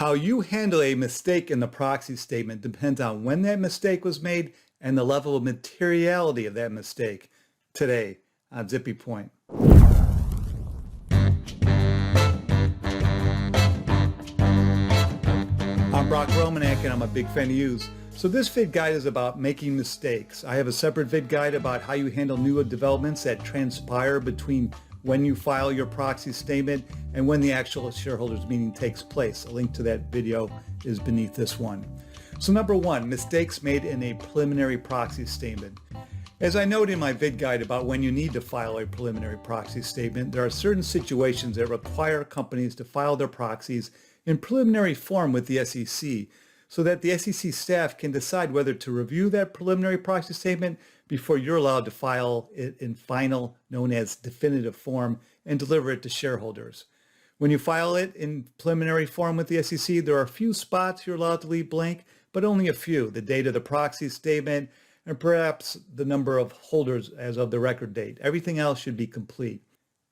How you handle a mistake in the proxy statement depends on when that mistake was made and the level of materiality of that mistake. Today on Zippy Point. I'm Brock Romanek and I'm a big fan of yous. So this Vid-Guide is about making mistakes. I have a separate Vid-Guide about how you handle new developments that transpire between when you file your proxy statement and when the actual shareholders meeting takes place. A link to that video is beneath this one. So number one, mistakes made in a preliminary proxy statement. As I note in my Vid-Guide about when you need to file a preliminary proxy statement, there are certain situations that require companies to file their proxies in preliminary form with the SEC so that the SEC staff can decide whether to review that preliminary proxy statement before you're allowed to file it in final, known as definitive form, and deliver it to shareholders. When you file it in preliminary form with the SEC, there are a few spots you're allowed to leave blank, but only a few: the date of the proxy statement and perhaps the number of holders as of the record date. Everything else should be complete.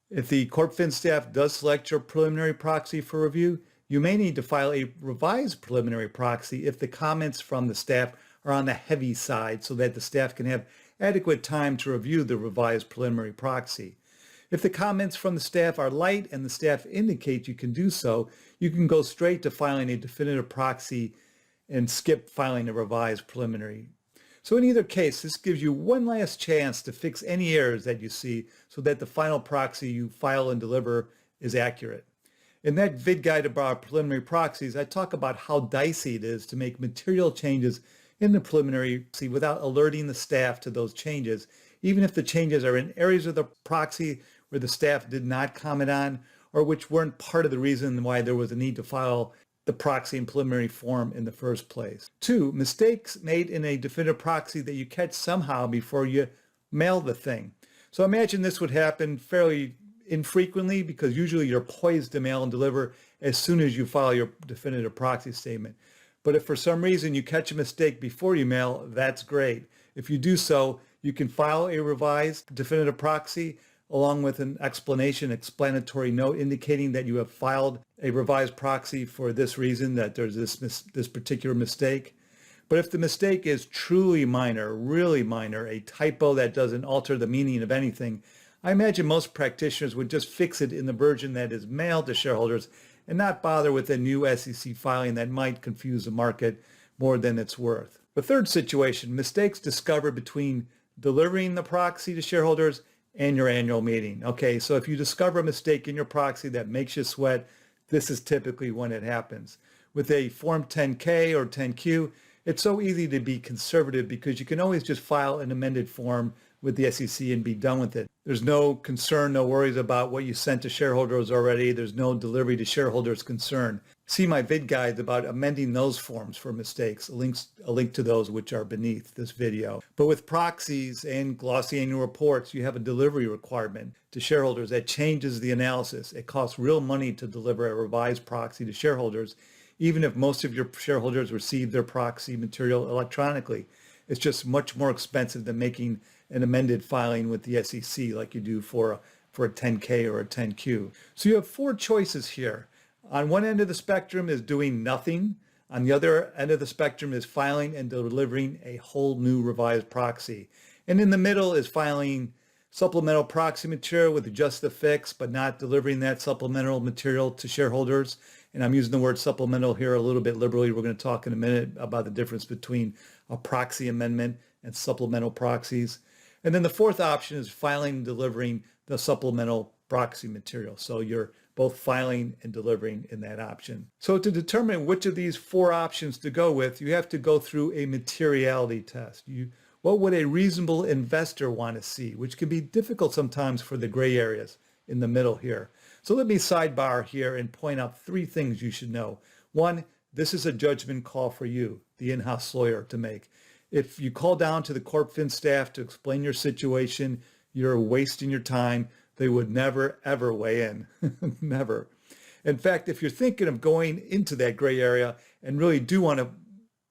If the Corp Fin Staff does select your preliminary proxy for review, you may need to file a revised preliminary proxy if the comments from the staff are on the heavy side so that the staff can have adequate time to review the revised preliminary proxy. If the comments from the staff are light and the staff indicate you can do so, you can go straight to filing a definitive proxy and skip filing a revised preliminary. So in either case, this gives you one last chance to fix any errors that you see so that the final proxy you file and deliver is accurate. In that Vid-Guide about preliminary proxies, I talk about how dicey it is to make material changes in the preliminary proxy without alerting the staff to those changes, even if the changes are in areas of the proxy where the staff did not comment on or which weren't part of the reason why there was a need to file the proxy in preliminary form in the first place. Two, mistakes made in a definitive proxy that you catch somehow before you mail the thing. So imagine this would happen fairly infrequently because usually you're poised to mail and deliver as soon as you file your definitive proxy statement. But if for some reason you catch a mistake before you mail, that's great. If you do so, you can file a revised definitive proxy along with an explanatory note indicating that you have filed a revised proxy for this reason, that there's this particular mistake. But if the mistake is truly minor, really minor, a typo that doesn't alter the meaning of anything, I imagine most practitioners would just fix it in the version that is mailed to shareholders and not bother with a new SEC filing that might confuse the market more than it's worth. The third situation, mistakes discovered between delivering the proxy to shareholders and your annual meeting. Okay, so if you discover a mistake in your proxy that makes you sweat, this is typically when it happens. With a Form 10K or 10Q, it's so easy to be conservative because you can always just file an amended form with the SEC and be done with it. There's no concern, no worries about what you sent to shareholders already. There's no delivery to shareholders concern. See my Vid-Guides about amending those forms for mistakes. A link to those which are beneath this video. But with proxies and glossy annual reports, you have a delivery requirement to shareholders that changes the analysis. It costs real money to deliver a revised proxy to shareholders, even if most of your shareholders receive their proxy material electronically. It's just much more expensive than making an amended filing with the SEC like you do for a 10K or a 10Q. So you have four choices here. On one end of the spectrum is doing nothing. On the other end of the spectrum is filing and delivering a whole new revised proxy. And in the middle is filing supplemental proxy material with just the fix, but not delivering that supplemental material to shareholders. And I'm using the word supplemental here a little bit liberally. We're going to talk in a minute about the difference between a proxy amendment and supplemental proxies. And then the fourth option is filing and delivering the supplemental proxy material. So you're both filing and delivering in that option. So to determine which of these four options to go with, you have to go through a materiality test. What would a reasonable investor want to see, which can be difficult sometimes for the gray areas in the middle here. So let me sidebar here and point out three things you should know. One, this is a judgment call for you, the in-house lawyer, to make. If you call down to the Corp Fin staff to explain your situation, you're wasting your time. They would never, ever weigh in. Never. In fact, if you're thinking of going into that gray area and really do want to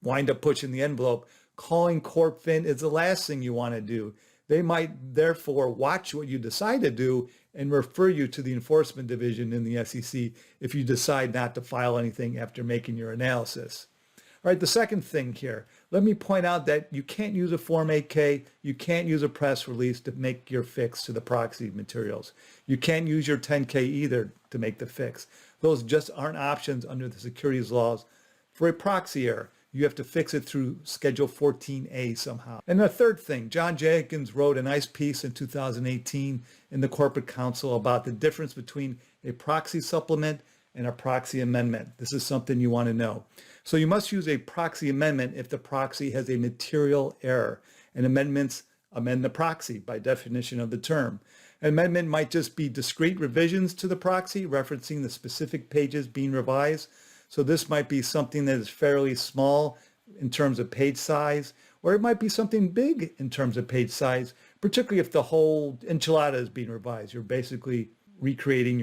wind up pushing the envelope, calling Corp Fin is the last thing you want to do. They might therefore watch what you decide to do and refer you to the enforcement division in the SEC if you decide not to file anything after making your analysis. All right, the second thing here, let me point out that you can't use a Form 8K, you can't use a press release to make your fix to the proxy materials. You can't use your 10K either to make the fix. Those just aren't options under the securities laws for a proxy error. You have to fix it through Schedule 14A somehow. And the third thing, John Jenkins wrote a nice piece in 2018 in the Corporate Council about the difference between a proxy supplement and a proxy amendment. This is something you want to know. So you must use a proxy amendment if the proxy has a material error. And amendments amend the proxy by definition of the term. An amendment might just be discrete revisions to the proxy, referencing the specific pages being revised. So this might be something that is fairly small in terms of page size, or it might be something big in terms of page size, particularly if the whole enchilada is being revised. You're basically revising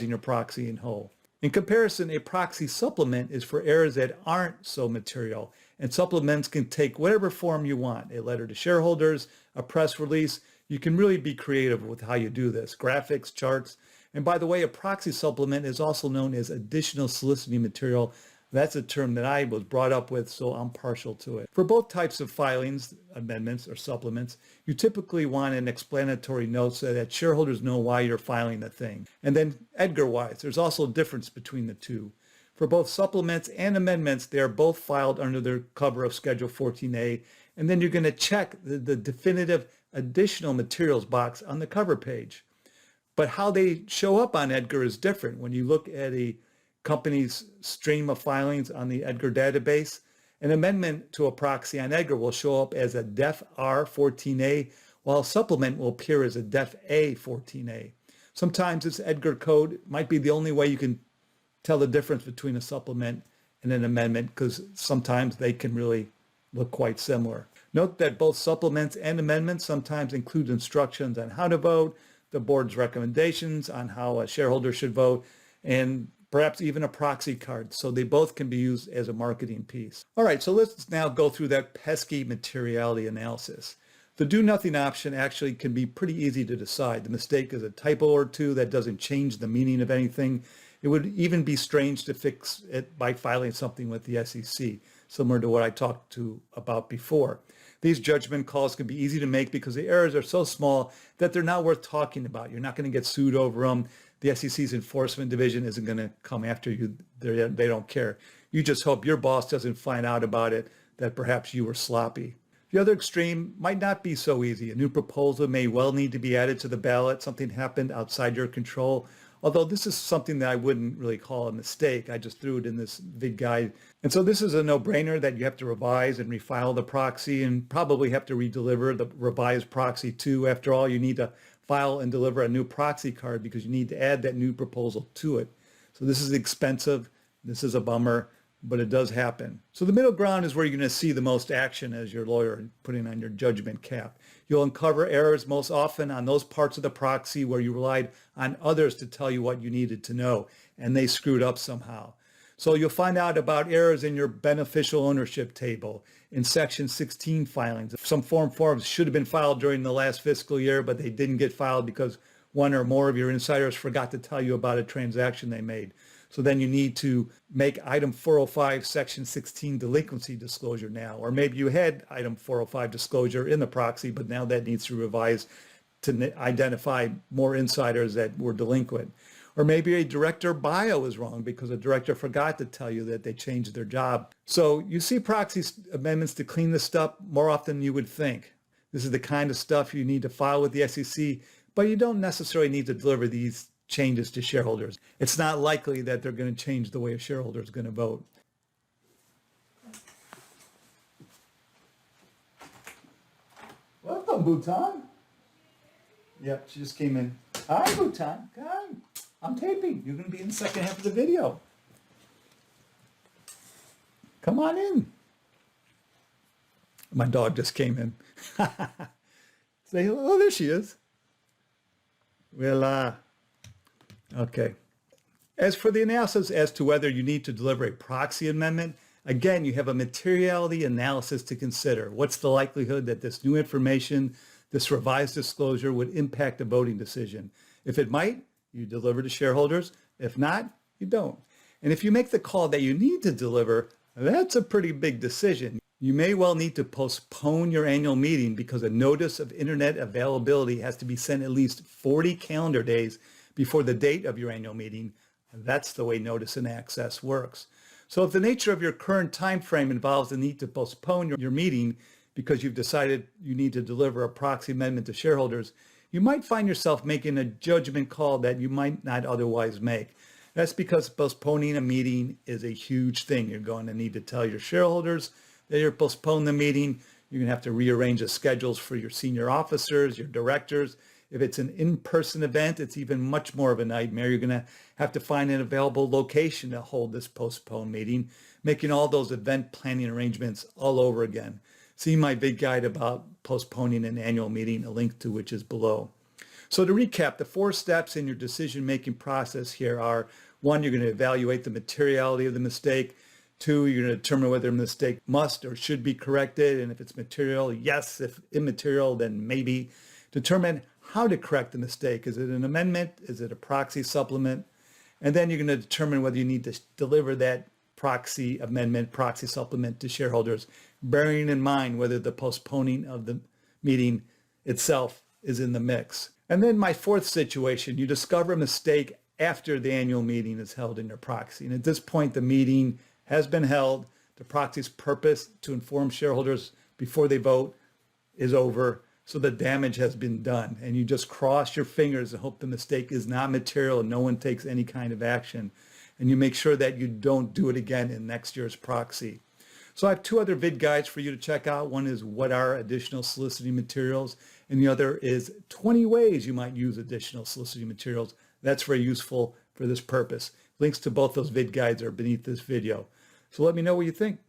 your proxy in whole. In comparison, a proxy supplement is for errors that aren't so material, and supplements can take whatever form you want, a letter to shareholders, a press release. You can really be creative with how you do this, graphics, charts. And by the way, a proxy supplement is also known as additional soliciting material. That's a term that I was brought up with, so I'm partial to it. For both types of filings, amendments or supplements, you typically want an explanatory note so that shareholders know why you're filing the thing. And then Edgar-wise, there's also a difference between the two. For both supplements and amendments, they are both filed under the cover of Schedule 14A, and then you're going to check the definitive additional materials box on the cover page. But how they show up on Edgar is different. When you look at a company's stream of filings on the Edgar database, an amendment to a proxy on Edgar will show up as a Def R 14A, while a supplement will appear as a Def A 14A. Sometimes this Edgar code might be the only way you can tell the difference between a supplement and an amendment, because sometimes they can really look quite similar. Note that both supplements and amendments sometimes include instructions on how to vote, the board's recommendations on how a shareholder should vote, and perhaps even a proxy card. So they both can be used as a marketing piece. All right, so let's now go through that pesky materiality analysis. The do nothing option actually can be pretty easy to decide. The mistake is a typo or two that doesn't change the meaning of anything. It would even be strange to fix it by filing something with the SEC, similar to what I talked about before. These judgment calls can be easy to make because the errors are so small that they're not worth talking about. You're not going to get sued over them. The SEC's enforcement division isn't going to come after you. They don't care. You just hope your boss doesn't find out about it, that perhaps you were sloppy. The other extreme might not be so easy. A new proposal may well need to be added to the ballot. Something happened outside your control. Although this is something that I wouldn't really call a mistake. I just threw it in this Vid-Guide. And so this is a no-brainer that you have to revise and refile the proxy and probably have to redeliver the revised proxy too. After all, you need to file and deliver a new proxy card because you need to add that new proposal to it. So this is expensive. This is a bummer, but it does happen. So the middle ground is where you're going to see the most action as your lawyer putting on your judgment cap. You'll uncover errors most often on those parts of the proxy where you relied on others to tell you what you needed to know, and they screwed up somehow. So you'll find out about errors in your beneficial ownership table, in Section 16 filings. Some forms should have been filed during the last fiscal year, but they didn't get filed because one or more of your insiders forgot to tell you about a transaction they made. So then you need to make item 405 section 16 delinquency disclosure now, or maybe you had item 405 disclosure in the proxy, but now that needs to revise to identify more insiders that were delinquent. Or maybe a director bio is wrong because a director forgot to tell you that they changed their job. So you see proxy amendments to clean this stuff more often than you would think. This is the kind of stuff you need to file with the SEC, but you don't necessarily need to deliver these changes to shareholders. It's not likely that they're going to change the way a shareholder is going to vote. Welcome, Bhutan. Yep, she just came in. Hi, Bhutan. Hi. I'm taping. You're going to be in the second half of the video. Come on in. My dog just came in. Say hello. Oh, there she is. Well, okay. As for the analysis as to whether you need to deliver a proxy amendment, again, you have a materiality analysis to consider. What's the likelihood that this new information, this revised disclosure would impact a voting decision? If it might, you deliver to shareholders. If not, you don't. And if you make the call that you need to deliver, that's a pretty big decision. You may well need to postpone your annual meeting because a notice of internet availability has to be sent at least 40 calendar days before the date of your annual meeting. That's the way notice and access works. So if the nature of your current time frame involves the need to postpone your meeting because you've decided you need to deliver a proxy amendment to shareholders, you might find yourself making a judgment call that you might not otherwise make. That's because postponing a meeting is a huge thing. You're going to need to tell your shareholders that you're postponing the meeting. You're going to have to rearrange the schedules for your senior officers, your directors. If it's an in-person event, it's even much more of a nightmare. You're going to have to find an available location to hold this postponed meeting, making all those event planning arrangements all over again. See my Vid-Guide about postponing an annual meeting, a link to which is below. So to recap, the 4 steps in your decision-making process here are: 1, you're going to evaluate the materiality of the mistake. 2, you're going to determine whether a mistake must or should be corrected. And if it's material, yes. If immaterial, then maybe. Determine how to correct the mistake. Is it an amendment? Is it a proxy supplement? And then you're going to determine whether you need to deliver that proxy amendment, proxy supplement to shareholders, bearing in mind whether the postponing of the meeting itself is in the mix. And then my 4th situation, you discover a mistake after the annual meeting is held in your proxy. And at this point, the meeting has been held. The proxy's purpose to inform shareholders before they vote is over. So the damage has been done, and you just cross your fingers and hope the mistake is not material and no one takes any kind of action. And you make sure that you don't do it again in next year's proxy. So I have 2 other Vid-Guides for you to check out. One is what are additional soliciting materials, and the other is 20 ways you might use additional soliciting materials. That's very useful for this purpose. Links to both those Vid-Guides are beneath this video. So let me know what you think.